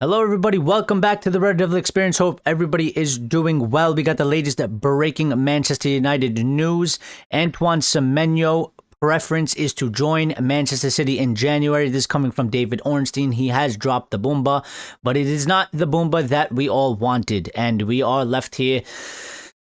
Hello, everybody. Welcome back to the Red Devil Experience. Hope everybody is doing well. We got the latest breaking Manchester United news. Antoine Semenyo preference is to join Manchester City in January. This is coming from David Ornstein. He has dropped the boomba, but it is not the boomba that we all wanted, and we are left here,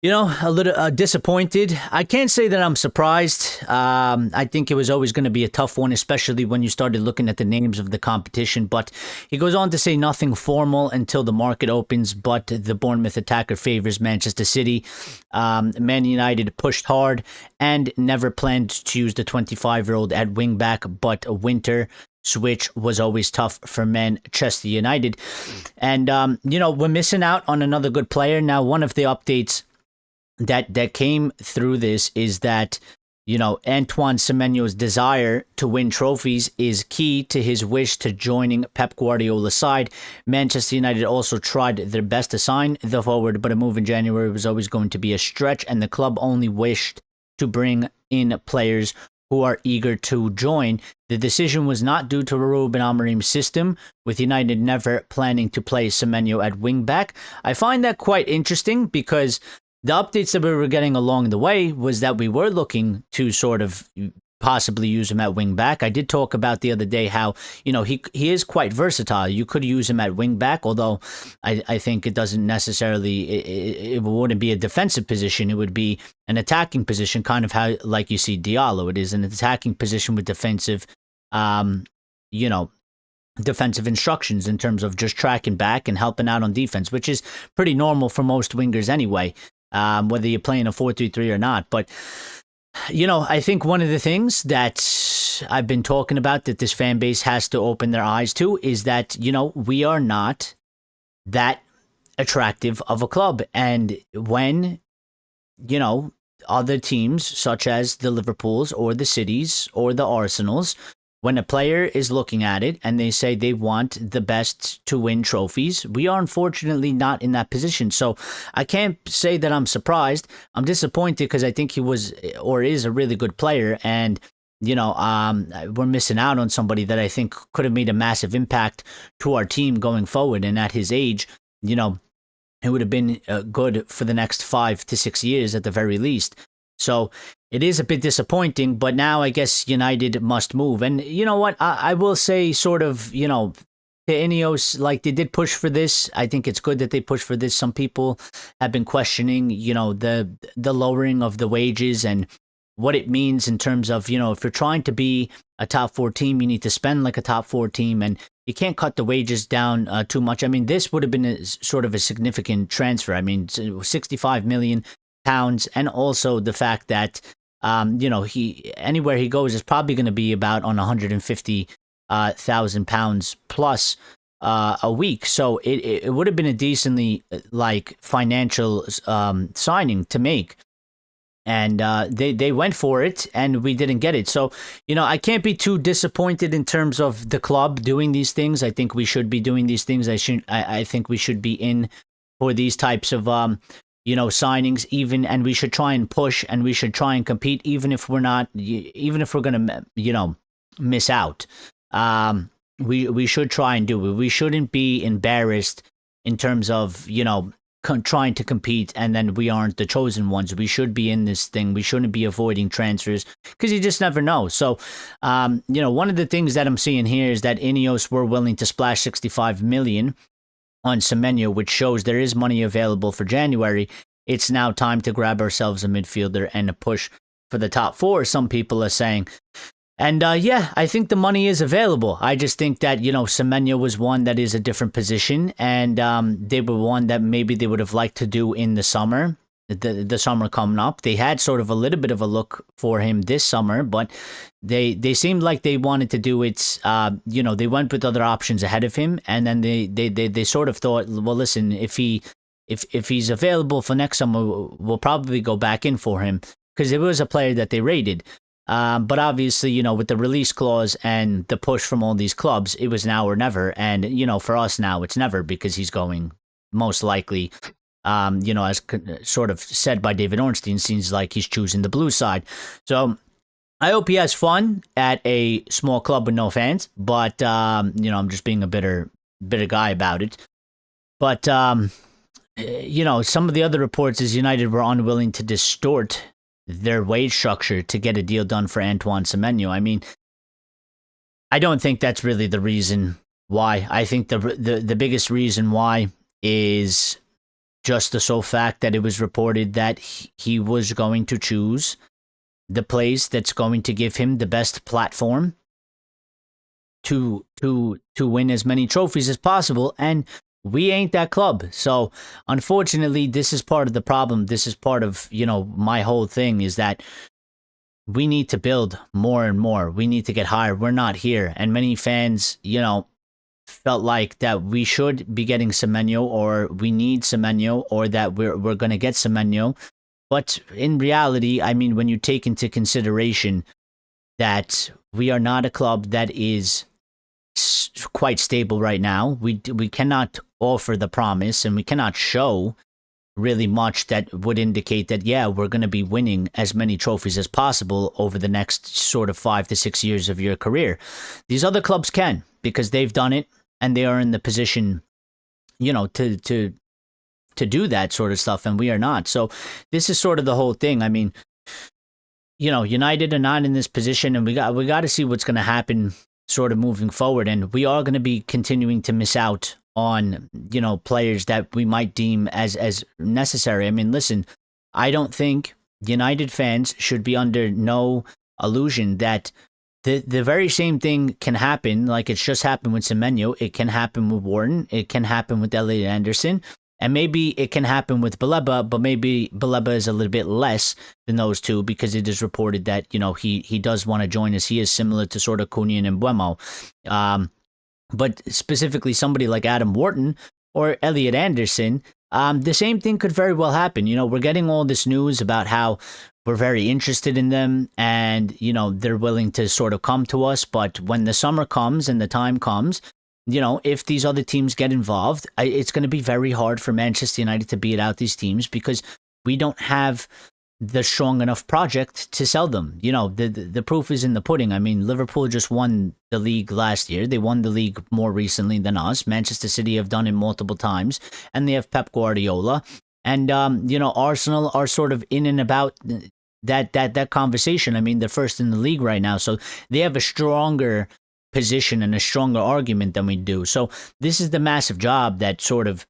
a little disappointed. I can't say that I'm surprised. I think it was always going to be a tough one, especially when you started looking at the names of the competition. But he goes on to say nothing formal until the market opens, but the Bournemouth attacker favors Manchester City. Man United pushed hard and never planned to use the 25-year-old at wing-back, but a winter switch was always tough for Manchester United. And, we're missing out on another good player. Now, one of the updates that came through this is that, Antoine Semenyo's desire to win trophies is key to his wish to joining Pep Guardiola's side. Manchester United also tried their best to sign the forward, but a move in January was always going to be a stretch, and the club only wished to bring in players who are eager to join. The decision was not due to Ruben Amorim's system, with United never planning to play Semenyo at wing-back. I find that quite interesting because the updates that we were getting along the way was that we were looking to sort of possibly use him at wing back. I did talk about the other day how, he is quite versatile. You could use him at wing back, although I think it doesn't necessarily, it wouldn't be a defensive position. It would be an attacking position, kind of how, like you see Diallo. It is an attacking position with defensive, defensive instructions in terms of just tracking back and helping out on defense, which is pretty normal for most wingers anyway. Whether you're playing a 4-3-3 or not. But, I think one of the things that I've been talking about that this fan base has to open their eyes to is that, we are not that attractive of a club. And when, other teams such as the Liverpools or the Cities or the Arsenals, when a player is looking at it and they say they want the best to win trophies, we are unfortunately not in that position. So I can't say that I'm surprised. I'm disappointed because I think he was or is a really good player. And, we're missing out on somebody that I think could have made a massive impact to our team going forward. And at his age, it would have been good for the next 5 to 6 years at the very least. So it is a bit disappointing, but now I guess United must move. And you know what? I will say sort of, the INEOS, like they did push for this. I think it's good that they push for this. Some people have been questioning, the lowering of the wages and what it means in terms of, if you're trying to be a top 4 team, you need to spend like a top 4 team and you can't cut the wages down too much. I mean, this would have been sort of a significant transfer. I mean, 65 million pounds, and also the fact that he anywhere he goes is probably going to be about on 150,000 pounds plus a week. So it would have been a decently financial signing to make, and they went for it, and we didn't get it. So I can't be too disappointed in terms of the club doing these things. I think we should be doing these things. I think we should be in for these types of signings, and we should try and push, and we should try and compete, even if we're going to, miss out. We should try and do it. We shouldn't be embarrassed in terms of, trying to compete and then we aren't the chosen ones. We should be in this thing. We shouldn't be avoiding transfers because you just never know. So, one of the things that I'm seeing here is that INEOS were willing to splash 65 million on Semenyo, which shows there is money available for January. It's now time to grab ourselves a midfielder and a push for the top 4, some people are saying. And I think the money is available. I just think that, Semenyo was one that is a different position, and they were one that maybe they would have liked to do in the summer. The summer coming up, they had sort of a little bit of a look for him this summer, but they seemed like they wanted to do it. They went with other options ahead of him, and then they sort of thought, well, listen, if he's available for next summer, we'll probably go back in for him because it was a player that they rated. But obviously, with the release clause and the push from all these clubs, it was now or never. And for us now, it's never because he's going most likely. As sort of said by David Ornstein, seems like he's choosing the blue side. So I hope he has fun at a small club with no fans, but, I'm just being a bitter bitter guy about it. But some of the other reports is United were unwilling to distort their wage structure to get a deal done for Antoine Semenyo. I mean, I don't think that's really the reason why. I think the biggest reason why is just the sole fact that it was reported that he was going to choose the place that's going to give him the best platform to win as many trophies as possible, and we ain't that club. So unfortunately, this is part of the problem. This is part of, my whole thing is that we need to build more and more. We need to get higher. We're not here. And many fans, felt like that we should be getting Semenyo, or we need Semenyo, or that we're going to get Semenyo. But in reality, I mean, when you take into consideration that we are not a club that is quite stable right now, we cannot offer the promise, and we cannot show really much that would indicate that, yeah, we're going to be winning as many trophies as possible over the next sort of 5 to 6 years of your career. These other clubs can, because they've done it, and they are in the position, to do that sort of stuff, and we are not. So this is sort of the whole thing. I mean, United are not in this position, and we got to see what's going to happen sort of moving forward, and we are going to be continuing to miss out on, players that we might deem as necessary. I mean, listen, I don't think United fans should be under no illusion that the very same thing can happen, like it's just happened with Semenyo. It can happen with Wharton. It can happen with Elliot Anderson. And maybe it can happen with Baleba, but maybe Baleba is a little bit less than those two, because it is reported that, he does want to join us. He is similar to sort of Cunha and Mbeumo. But specifically somebody like Adam Wharton or Elliot Anderson, the same thing could very well happen. We're getting all this news about how we're very interested in them, and, they're willing to sort of come to us. But when the summer comes and the time comes, if these other teams get involved, it's going to be very hard for Manchester United to beat out these teams, because we don't have the strong enough project to sell them. The proof is in the pudding. I mean, Liverpool just won the league last year. They won the league more recently than us. Manchester City have done it multiple times, and they have Pep Guardiola. And, Arsenal are sort of in and about that conversation. I mean, they're first in the league right now, so they have a stronger position and a stronger argument than we do. So this is the massive job that sort of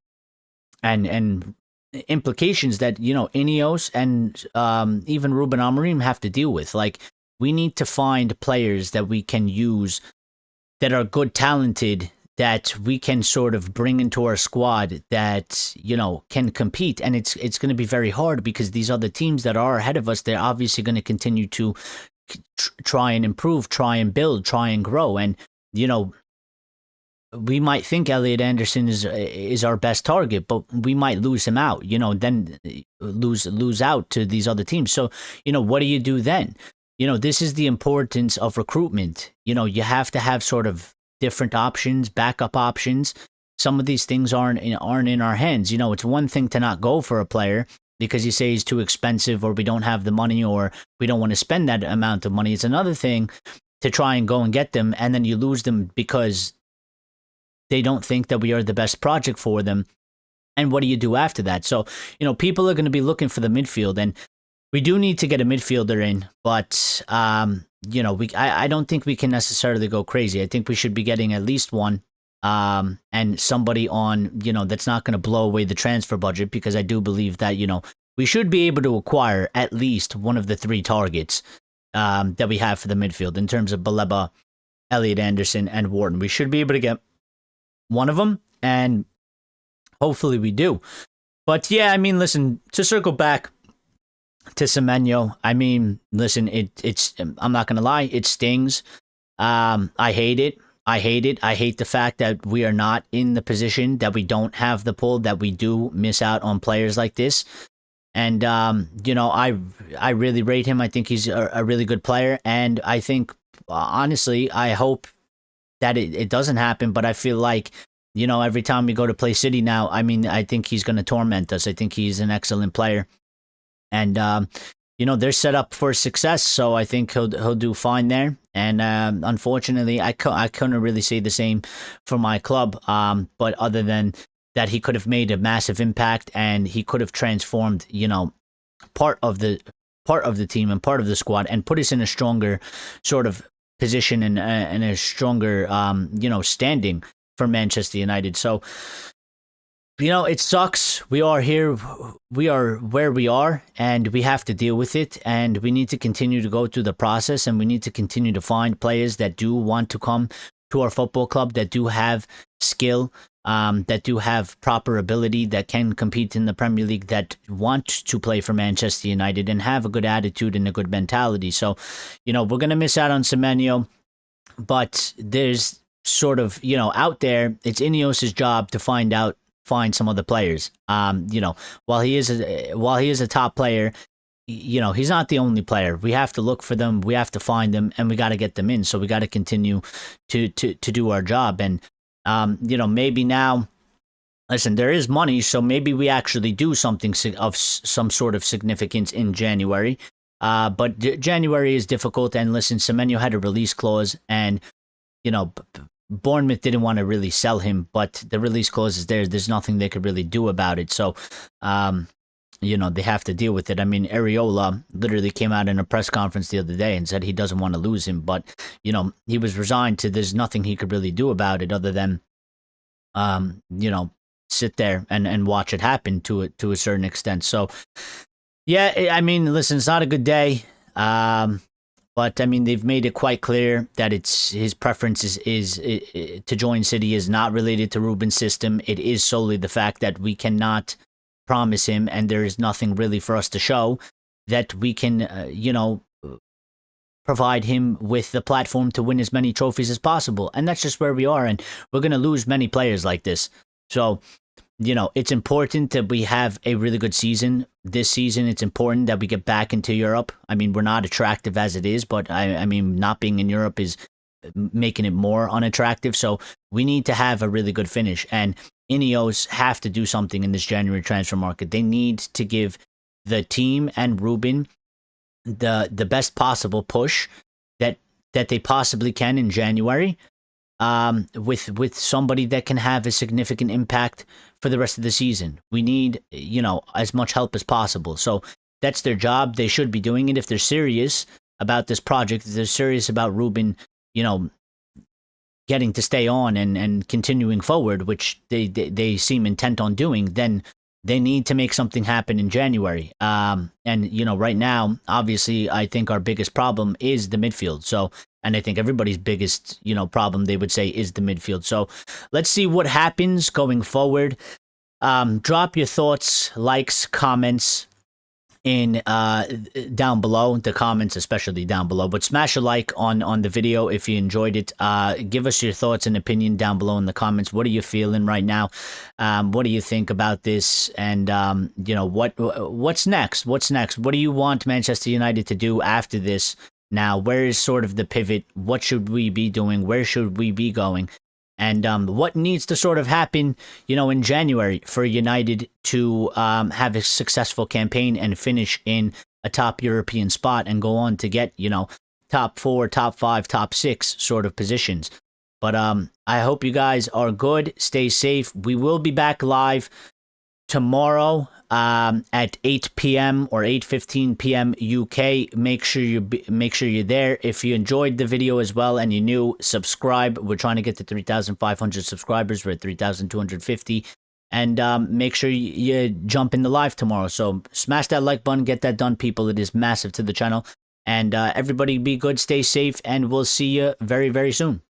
and implications that INEOS and even Ruben Amorim have to deal with. Like, we need to find players that we can use that are good, talented, that we can sort of bring into our squad that can compete. And it's going to be very hard, because these other teams that are ahead of us, they're obviously going to continue to try and improve, try and build, try and grow. And, we might think Elliot Anderson is our best target, but we might lose him out, then lose out to these other teams. So, what do you do then? This is the importance of recruitment. You have to have sort of different options, backup options. Some of these things aren't in our hands. It's one thing to not go for a player because you say he's too expensive, or we don't have the money, or we don't want to spend that amount of money. It's another thing to try and go and get them, and then you lose them because they don't think that we are the best project for them. And what do you do after that? So, people are going to be looking for the midfield, and we do need to get a midfielder in, but, I don't think we can necessarily go crazy. I think we should be getting at least one, and somebody on, that's not going to blow away the transfer budget, because I do believe that, we should be able to acquire at least one of the three targets that we have for the midfield in terms of Baleba, Elliot Anderson, and Wharton. We should be able to get one of them, and hopefully we do. But yeah, I mean, listen, to circle back to Semenyo, I mean, listen, it's I'm not going to lie, it stings. I hate it. I hate the fact that we are not in the position, that we don't have the pull, that we do miss out on players like this. And, I really rate him. I think he's a really good player. And I think, honestly, I hope that it doesn't happen. But I feel like, every time we go to play City now, I mean, I think he's going to torment us. I think he's an excellent player. And, they're set up for success. So I think he'll do fine there. And unfortunately, I couldn't really say the same for my club. But other than that, he could have made a massive impact, and he could have transformed, part of the team and part of the squad, and put us in a stronger sort of position and a stronger standing for Manchester United. So it sucks. We are here. We are where we are, and we have to deal with it. And we need to continue to go through the process, and we need to continue to find players that do want to come to our football club, that do have skill, that do have proper ability, that can compete in the Premier League, that want to play for Manchester United and have a good attitude and a good mentality. So, we're going to miss out on Semenyo, but there's sort of, out there, it's INEOS' job to find some other players. While he is a top player, he's not the only player. We have to look for them. We have to find them, and we got to get them in. So we got to continue to do our job. And maybe now, listen, there is money, so maybe we actually do something of some sort of significance in January. But January is difficult. And listen, Semenyo had a release clause, and Bournemouth didn't want to really sell him, but the release clause is there. There's nothing they could really do about it. So, they have to deal with it. I mean, Areola literally came out in a press conference the other day and said he doesn't want to lose him, but, he was resigned to, there's nothing he could really do about it other than, sit there and watch it happen to a certain extent. So, yeah, I mean, listen, it's not a good day. But, I mean, they've made it quite clear that it's his preference is to join City is not related to Ruben's system. It is solely the fact that we cannot promise him, and there is nothing really for us to show that we can, provide him with the platform to win as many trophies as possible. And that's just where we are, and we're going to lose many players like this. So, it's important that we have a really good season this season. It's important that we get back into Europe. I mean, we're not attractive as it is, but I mean, not being in Europe is making it more unattractive. So we need to have a really good finish. And INEOS have to do something in this January transfer market. They need to give the team and Ruben the best possible push that they possibly can in January. With somebody that can have a significant impact for the rest of the season. We need, as much help as possible. So that's their job. They should be doing it if they're serious about this project. If they're serious about Ruben, getting to stay on and continuing forward, which they seem intent on doing, then they need to make something happen in January. And, right now, obviously, I think our biggest problem is the midfield. So, and I think everybody's biggest, problem, they would say, is the midfield. So let's see what happens going forward. Drop your thoughts, likes, comments in down below, the comments especially down below. But smash a like on the video if you enjoyed it. Give us your thoughts and opinion down below in the comments. What are you feeling right now? What do you think about this? And what's next? What's next? What do you want Manchester United to do after this? Now, where is sort of the pivot? What should we be doing? Where should we be going? And what needs to sort of happen, in January for United to have a successful campaign and finish in a top European spot and go on to get, top 4, top 5, top 6 sort of positions. But I hope you guys are good. Stay safe. We will be back live tomorrow at 8 p.m. or 8:15 p.m. UK. Make sure you're there. If you enjoyed the video as well and you're new, subscribe. We're trying to get to 3,500 subscribers. We're at 3,250. And make sure you jump in the live tomorrow. So smash that like button. Get that done, people. It is massive to the channel. And everybody be good, stay safe, and we'll see you very, very soon.